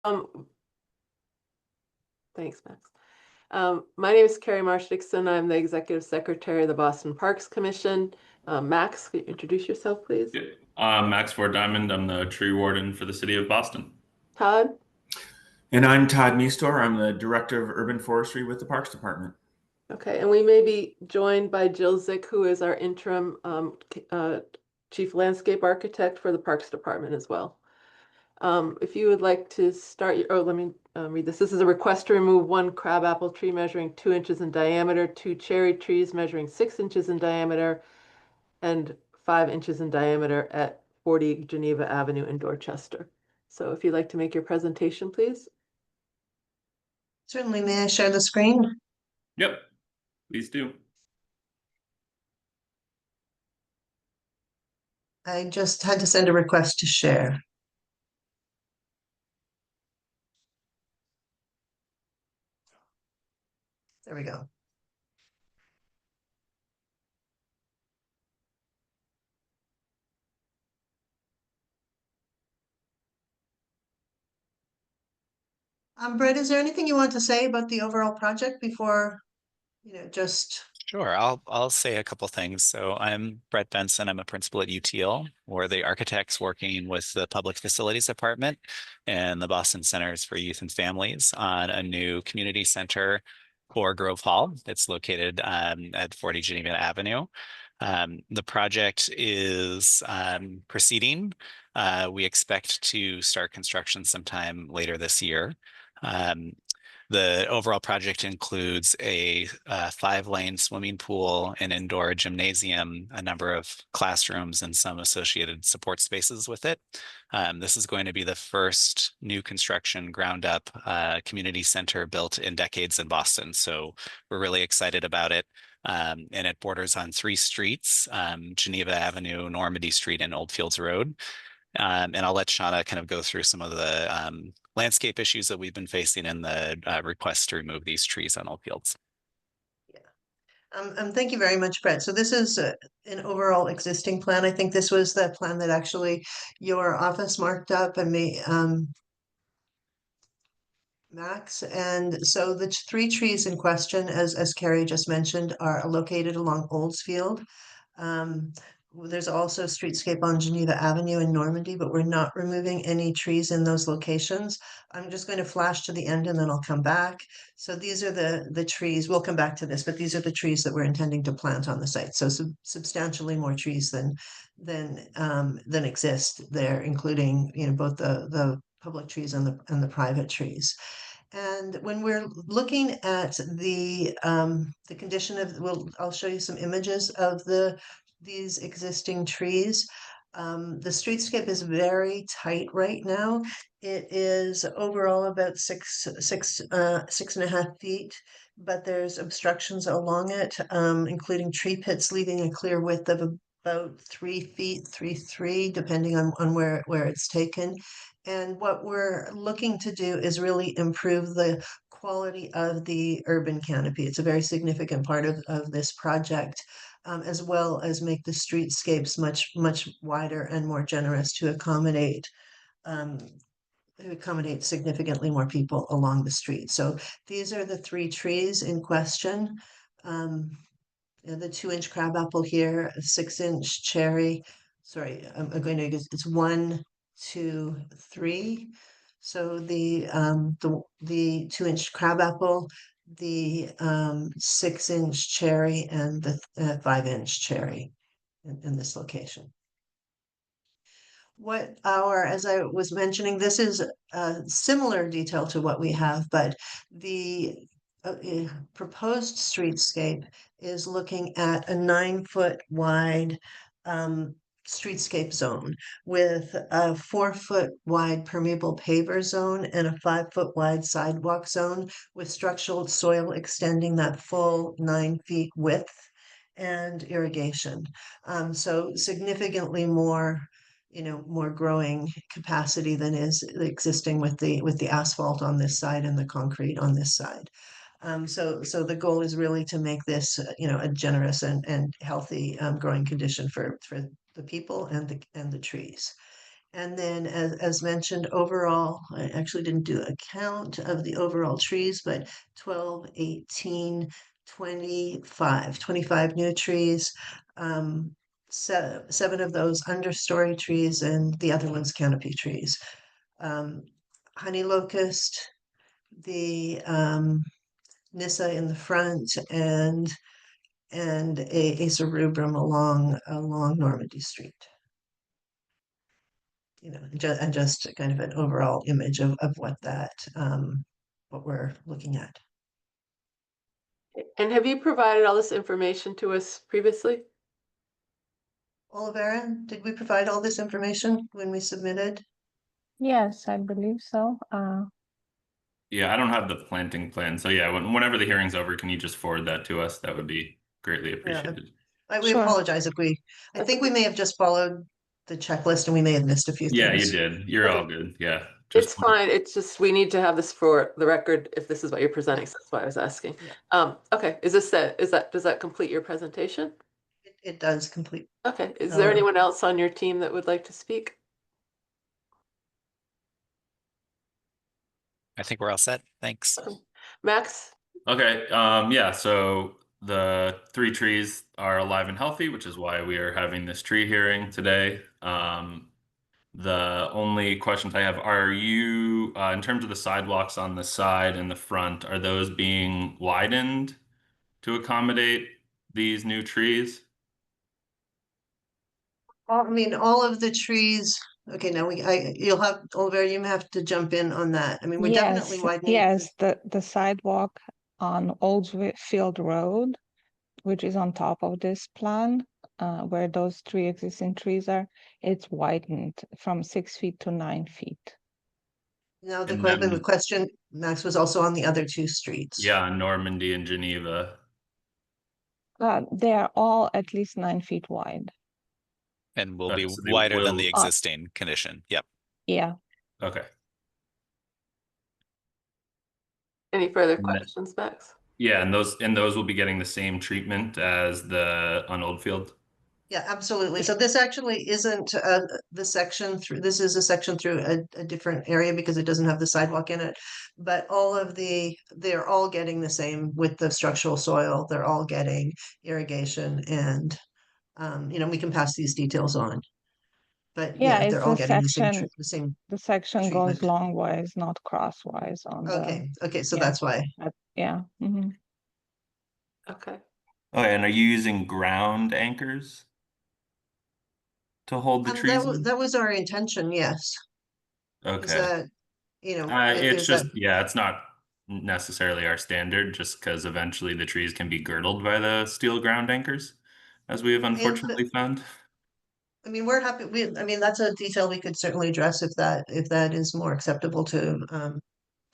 Um, Thanks, Max. My name is Carrie Marsh-Dixon. I'm the Executive Secretary of the Boston Parks Commission. Max, could you introduce yourself, please? Yeah. I'm Max Ford Diamond. I'm the tree warden for the city of Boston. Todd? And I'm Todd Meestor. I'm the Director of Urban Forestry with the Parks Department. Okay, and we may be joined by Jill Zick, who is our interim Chief Landscape Architect for the Parks Department as well. If you would like to start, let me read this. This is a request to remove one crabapple tree measuring 2 inches in diameter, 2 cherry trees measuring 6 inches in diameter, and 5 inches in diameter at 40 Geneva Avenue in Dorchester. So if you'd like to make your presentation, please. Certainly, may I share the screen? Yep, please do. I just had to send a request to share. There we go. Brett, is there anything you want to say about the overall project before, just... Sure, I'll say a couple things. So I'm Brett Benson. I'm a principal at UTL. We're the architects working with the Public Facilities Department and the Boston Centers for Youth and Families on a new community center for Grove Hall. It's located at 40 Geneva Avenue. The project is proceeding. We expect to start construction sometime later this year. The overall project includes a 5-lane swimming pool, an indoor gymnasium, a number of classrooms, and some associated support spaces with it. This is going to be the first new construction ground up community center built in decades in Boston. So we're really excited about it. And it borders on 3 streets, Geneva Avenue, Normandy Street, and Oldfields Road. And I'll let Shauna kind of go through some of the landscape issues that we've been facing in the request to remove these trees on Oldfields. Yeah. Thank you very much, Brett. So this is an overall existing plan. I think this was the plan that actually your office marked up and me, Max. And so the 3 trees in question, as Carrie just mentioned, are located along Oldfield. There's also streetscape on Geneva Avenue in Normandy, but we're not removing any trees in those locations. I'm just going to flash to the end and then I'll come back. So these are the trees. We'll come back to this, but these are the trees that we're intending to plant on the site. So substantially more trees than exist there, including both the public trees and the private trees. And when we're looking at the condition of, I'll show you some images of these existing trees. The streetscape is very tight right now. It is overall about 6.5 feet, but there's obstructions along it, including tree pits, leaving a clear width of about 3 feet, 3.3, depending on where it's taken. And what we're looking to do is really improve the quality of the urban canopy. It's a very significant part of this project, as well as make the streetscapes much wider and more generous to accommodate significantly more people along the street. So these are the 3 trees in question. The 2-inch crabapple here, a 6-inch cherry. Sorry, I'm going to use it's 1, 2, 3. So the 2-inch crabapple, the 6-inch cherry, and the 5-inch cherry in this location. As I was mentioning, this is a similar detail to what we have, but the proposed streetscape is looking at a 9-foot wide streetscape zone with a 4-foot wide permeable paver zone and a 5-foot wide sidewalk zone with structural soil extending that full 9 feet width and irrigation. So significantly more growing capacity than is existing with the asphalt on this side and the concrete on this side. So the goal is really to make this a generous and healthy growing condition for the people and the trees. And then as mentioned, overall, I actually didn't do a count of the overall trees, but 12, 18, 25 new trees. Seven of those understory trees and the other one's canopy trees. Honey locust, the Nyssa in the front, and a cerebrum along Normandy Street. You know, and just kind of an overall image of what what we're looking at. And have you provided all this information to us previously? Olivera, did we provide all this information when we submitted? Yes, I believe so. Yeah, I don't have the planting plan. So yeah, whenever the hearing's over, can you just forward that to us? That would be greatly appreciated. We Sure. apologize if I think we may have just followed the checklist and we may have missed a few Yeah, things. you did. You're Okay. all good. Yeah. It's fine. It's just, we need to have this for the record if this is what you're presenting. So that's why I was asking. Yeah. Okay, does that complete your presentation? It does complete. Okay, is there Oh. anyone else on your team that would like to speak? I think we're all set. Thanks. Max? Okay. Yeah. So the 3 trees are alive and healthy, which is why we are having this tree hearing today. The only questions I have are you, in terms of the sidewalks on the side and the front, are those being widened to accommodate these new trees? I mean, all of the trees. Okay, now you'll have Oliver. You have to jump in on that. I mean, we're definitely Yes, widening. yes, the sidewalk on Oldfield Road, which is on top of this plan, where those 3 existing trees are, it's widened from 6 feet to 9 feet. Now And then- the question, Max, was also on the other 2 streets. Yeah, Normandy and Geneva. They are all at least 9 feet wide. And will Okay, be so they wider than will- the existing condition. Yep. Yeah. Okay. Any further And then- questions, Max? Yeah, and those will be getting the same treatment as the on Oldfield. Yeah, absolutely. So this actually isn't the section through, this is a section through a different area because it doesn't have the sidewalk in it. But they're all getting the same with the structural soil. They're all getting irrigation and, you know, we can pass these details on. But Yeah, yeah, it's they're all the getting section, the same. the section goes treatment. longwise, not crosswise on the, Okay, so yeah. that's why. yeah. Mhm. Okay. Okay, and are you using ground anchors to hold the trees? That was our intention, yes. Is Okay. that, you know, It's is that, just, yeah, it's not necessarily our standard, just because eventually the trees can be girdled by the steel ground anchors, as we have unfortunately found. I mean, we're happy, I mean, that's a detail we could certainly address if that is more acceptable to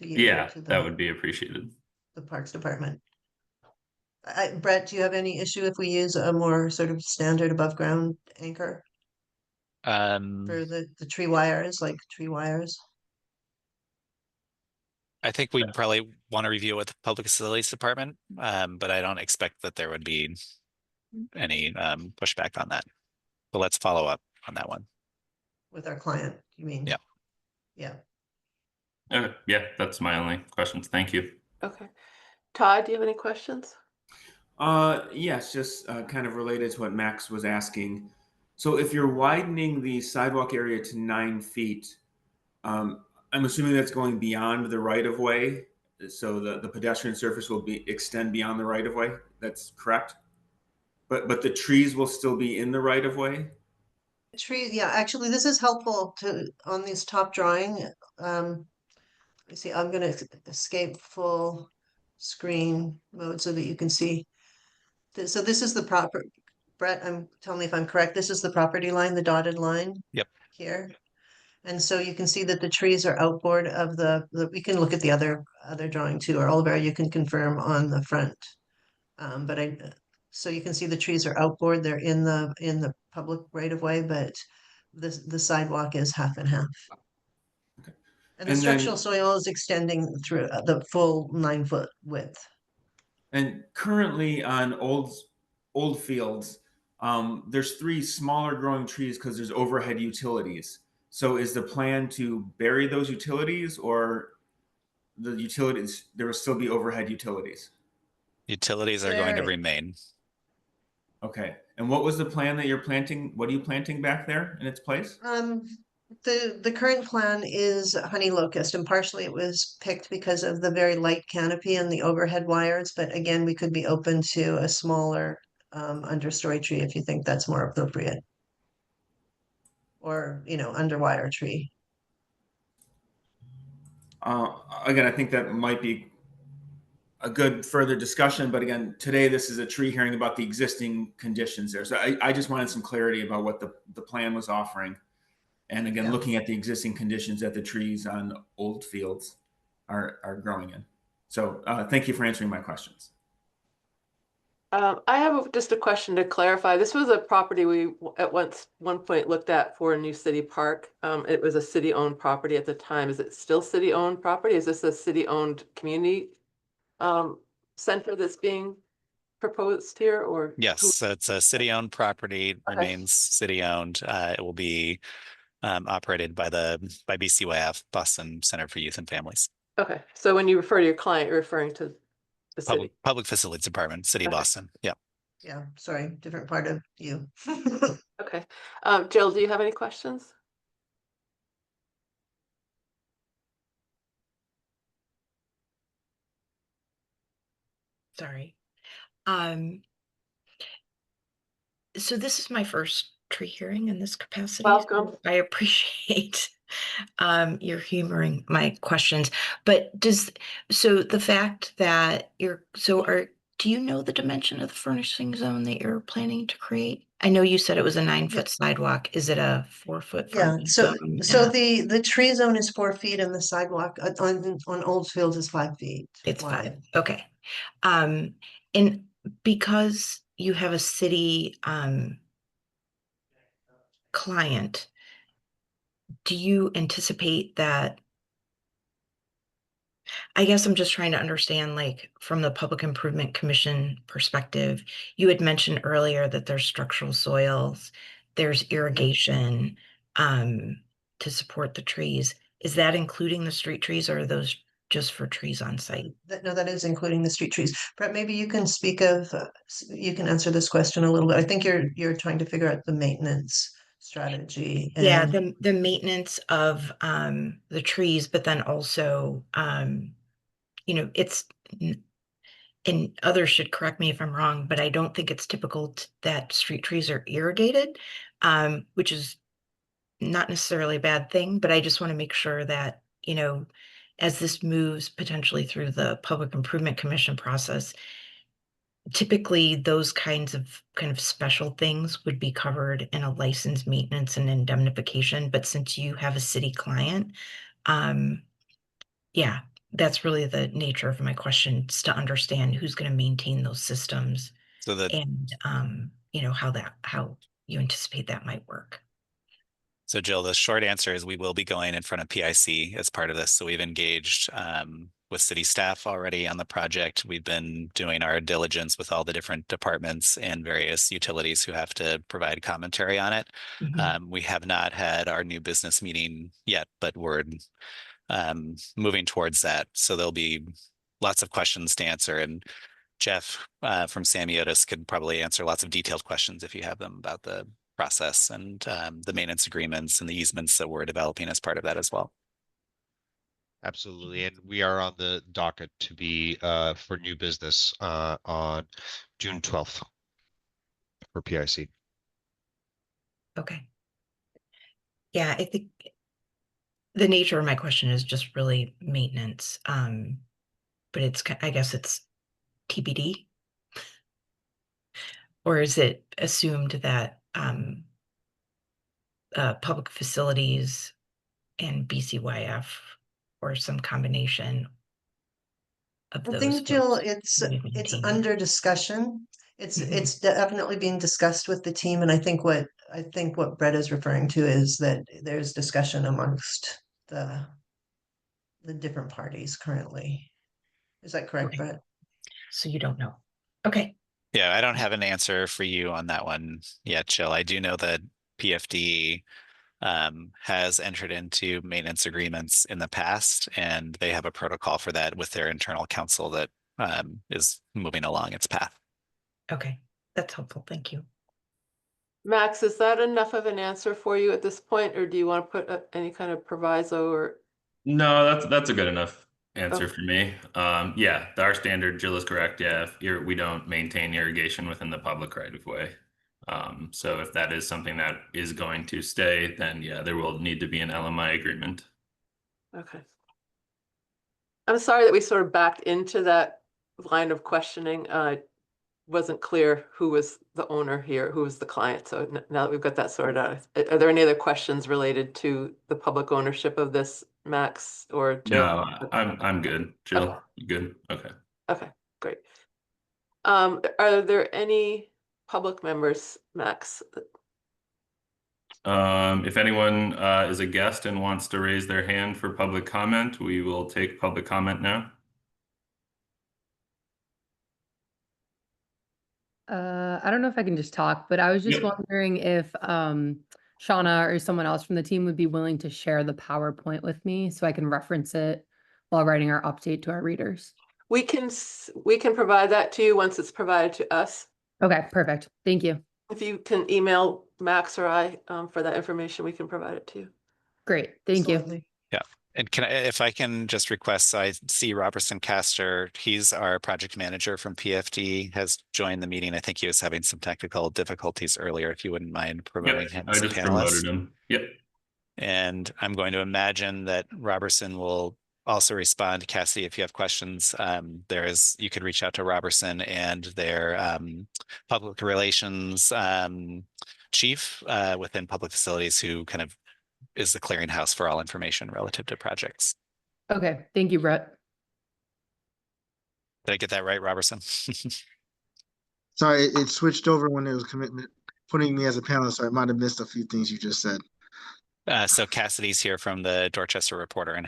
you, Yeah, to that would be appreciated. the Parks Department. Brett, do you have any issue if we use a more sort of standard above ground anchor for the tree wires, like tree wires? I think we'd probably want to review it with the Public Facilities Department, but I don't expect that there would be any pushback on that. But let's follow up on that one. With our client, you mean? Yeah. Yeah. Okay, yeah, that's my only questions. Thank you. Okay. Todd, do you have any questions? Yes, just kind of related to what Max was asking. So if you're widening the sidewalk area to 9 feet, I'm assuming that's going beyond the right of way. So the pedestrian surface will extend beyond the right of way. That's correct. But the trees will still be in the right of way. Tree, yeah, actually, this is helpful on this top drawing. Let me see, I'm gonna escape full screen mode so that you can see. So this is the proper, Brett, tell me if I'm correct. This is the property line, the dotted line. Yep. Here. And so you can see that the trees are outboard of we can look at the other drawing too, or Oliver, you can confirm on the front. So you can see the trees are outboard, they're in the public right of way, but the sidewalk is half and half. Okay. And the And structural then- soil is extending through the full 9-foot width. And currently on Oldfields, there's 3 smaller growing trees because there's overhead utilities. So is the plan to bury those utilities, or the utilities, there will still be overhead utilities? Utilities are going to There- remain. Okay. And what was the plan that you're planting? What are you planting back there in its place? The current plan is honey locust, and partially it was picked because of the very light canopy and the overhead wires. But again, we could be open to a smaller understory tree if you think that's more appropriate, or underwire tree. Again, I think that might be a good further discussion, but again, today this is a tree hearing about the existing conditions there. So I just wanted some clarity about what the plan was offering. And again, Yeah. looking at the existing conditions that the trees on Oldfields are growing in. So thank you for answering my questions. I have just a question to clarify. This was a property we at one point looked at for a new city park. It was a city-owned property at the time. Is it still city-owned property? Is this a city-owned community center that's being proposed here, or Yes, who? so it's a city-owned property, remains city-owned. It will be operated by BCYF, Boston Center for Youth and Families. Okay, so when you refer to your client, you're referring to the city. Public Facilities Department, City of Okay. Boston. Yeah. Yeah, sorry, different part of you. Okay, Jill, do you have any questions? Sorry. So this is my first tree hearing in this capacity. so Welcome. I appreciate your humoring my questions. But so the fact that do you know the dimension of the furnishing zone that you're planning to create? I know you said it was a 9-foot sidewalk. Is it a 4-foot Yeah, furnishing so zone? the tree zone is 4 feet and the sidewalk on Oldfields is 5 feet It's wide. 5. Okay. And because you have a city client, do you anticipate that? I guess I'm just trying to understand, like, from the Public Improvement Commission perspective, you had mentioned earlier that there's structural soils, there's irrigation to support the trees. Is that including the street trees, or are those just for trees on site? No, that is including the street trees. Brett, maybe you can speak of, you can answer this question a little bit. I think you're trying to figure out the maintenance strategy. Yeah, And the maintenance of the trees, but then also it's and others should correct me if I'm wrong, but I don't think it's typical that street trees are irrigated, which is not necessarily a bad thing, but I just want to make sure that, as this moves potentially through the Public Improvement Commission process, typically those kind of special things would be covered in a license maintenance and indemnification. But since you have a city client, yeah, that's really the nature of my question, is to understand who's going to maintain those systems So that and how you anticipate that might work. So Jill, the short answer is we will be going in front of PIC as part of this. So we've engaged with city staff already on the project. We've been doing our diligence with all the different departments and various utilities who have to provide commentary on it. We have not had our new business meeting yet, but we're moving towards that. So there'll be lots of questions to answer. And Jeff from Samiotis could probably answer lots of detailed questions if you have them about the process and the maintenance agreements and the easements that we're developing as part of that as well. Absolutely. And we are on the docket to be for new business on June 12th for PIC. Okay. Yeah, I think the nature of my question is just really maintenance. But I guess it's TBD. Or is it assumed that public facilities and BCYF or some combination of I those think, Jill, folks it's will be maintained? under discussion. It's Mhm. it's definitely being discussed with the team, and I think what Brett is referring to is that there's discussion amongst the different parties currently. Is that correct, Okay. Brett? So you don't know. Okay. Yeah, I don't have an answer for you on that one yet, Jill. I do know that PFD has entered into maintenance agreements in the past, and they have a protocol for that with their internal counsel that is moving along its path. Okay, that's helpful. Thank you. Max, is that enough of an answer for you at this point, or do you want to put any kind of proviso or? No, that's a good enough answer Okay. for me. Yeah, our standard, Jill is correct. Yeah, if we don't maintain irrigation within the public right of way. So if that is something that is going to stay, then yeah, there will need to be an LMI agreement. Okay. I'm sorry that we sort of backed into that line of questioning. Wasn't clear who was the owner here, who was the client. So now that we've got that sorted out, are there any other questions related to the public ownership of this, Max or Jill? No, I'm good. Jill, you good? Okay. Okay, great. Are there any public members, Max? If anyone is a guest and wants to raise their hand for public comment, we will take public comment now. I don't know if I can just talk, but I was just Yep. wondering if Shauna or someone else from the team would be willing to share the PowerPoint with me so I can reference it while writing our update to our readers. We can provide that to you once it's provided to us. Okay, perfect. Thank you. If you can email Max or I for that information, we can provide it to you. Great. Thank you. Absolutely. And if I can just request, I see Robertson Castor, he's our project manager from PFD, has joined the meeting. I think he was having some technical difficulties earlier, if you wouldn't mind promoting Yep, him I as a just promoted panelist. him. Yep. And I'm going to imagine that Robertson will also respond. Cassie, if you have questions, you could reach out to Robertson and their public relations chief within public facilities, who kind of is the clearinghouse for all information relative to projects. Okay. Thank you, Brett. Did I get that right, Robertson? Sorry, it switched over when it was putting me as a panelist, so I might have missed a few things you just said. So Cassidy's here from the Dorchester Reporter and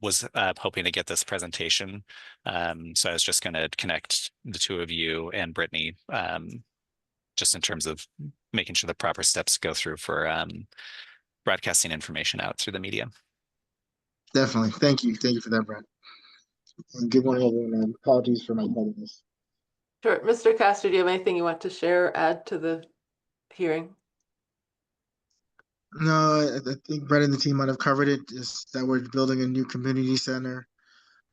was hoping to get this presentation. So I was just going to connect the two of you and Brittany, just in terms of making sure the proper steps go through for broadcasting information out through the media. Definitely. Thank you. Thank you for that, Brett. And good morning, everyone. Apologies for my tardiness. Sure. Mr. Castor, do you have anything you want to share or add to the hearing? No, I think Brett and the team might have covered it. Just that we're building a new community center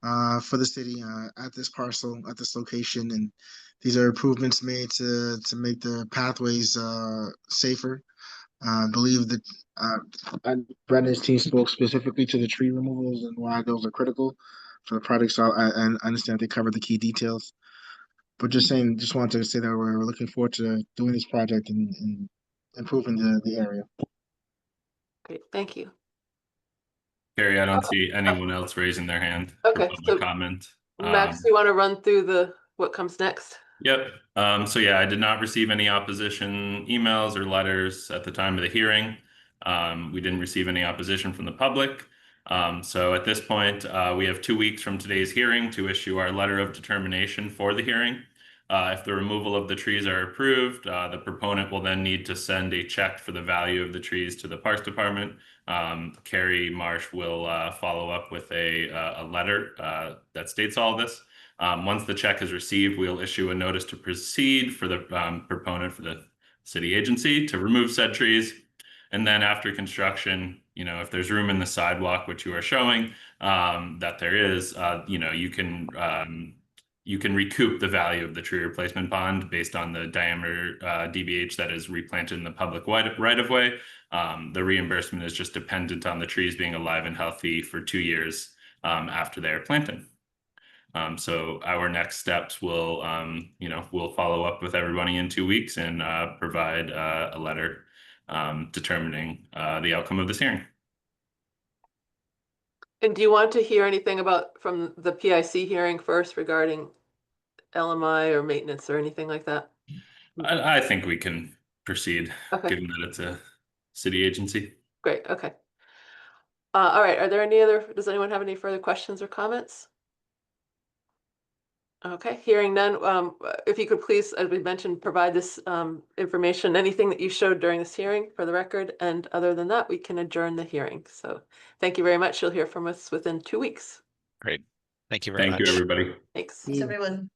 for the city at this parcel, at this location, and these are improvements made to make the pathways safer. I believe that Brett and his team spoke specifically to the tree removals and why those are critical for the project. So I understand they covered the key details. But just wanted to say that we're looking forward to doing this project and improving the area. Great, thank you. Carrie, I don't see anyone else raising their hand for Okay, public so comment. Max, do you want to run through what comes next? Yep. So yeah, I did not receive any opposition emails or letters at the time of the hearing. We didn't receive any opposition from the public. So at this point, we have 2 weeks from today's hearing to issue our letter of determination for the hearing. If the removal of the trees are approved, the proponent will then need to send a check for the value of the trees to the Parks Department. Carrie Marsh will follow up with a letter that states all this. Once the check is received, we'll issue a notice to proceed for the proponent for the city agency to remove said trees. And then after construction, if there's room in the sidewalk, which you are showing that there is, you can recoup the value of the tree replacement bond based on the diameter DBH that is replanted in the public right of way. The reimbursement is just dependent on the trees being alive and healthy for 2 years after they are planted. So our next steps will, we'll follow up with everybody in 2 weeks and provide a letter determining the outcome of this hearing. And do you want to hear anything from the PIC hearing first regarding LMI or maintenance or anything like that? I think we can proceed, Okay. given that it's a city agency. Great, okay. All right, does anyone have any further questions or comments? Okay, hearing none, if you could please, as we mentioned, provide this information, anything that you showed during this hearing for the record, and other than that, we can adjourn the hearing. So thank you very much. You'll hear from us within 2 weeks. Great. Thank you very Thank you, much. everybody. Thanks. Thanks, everyone.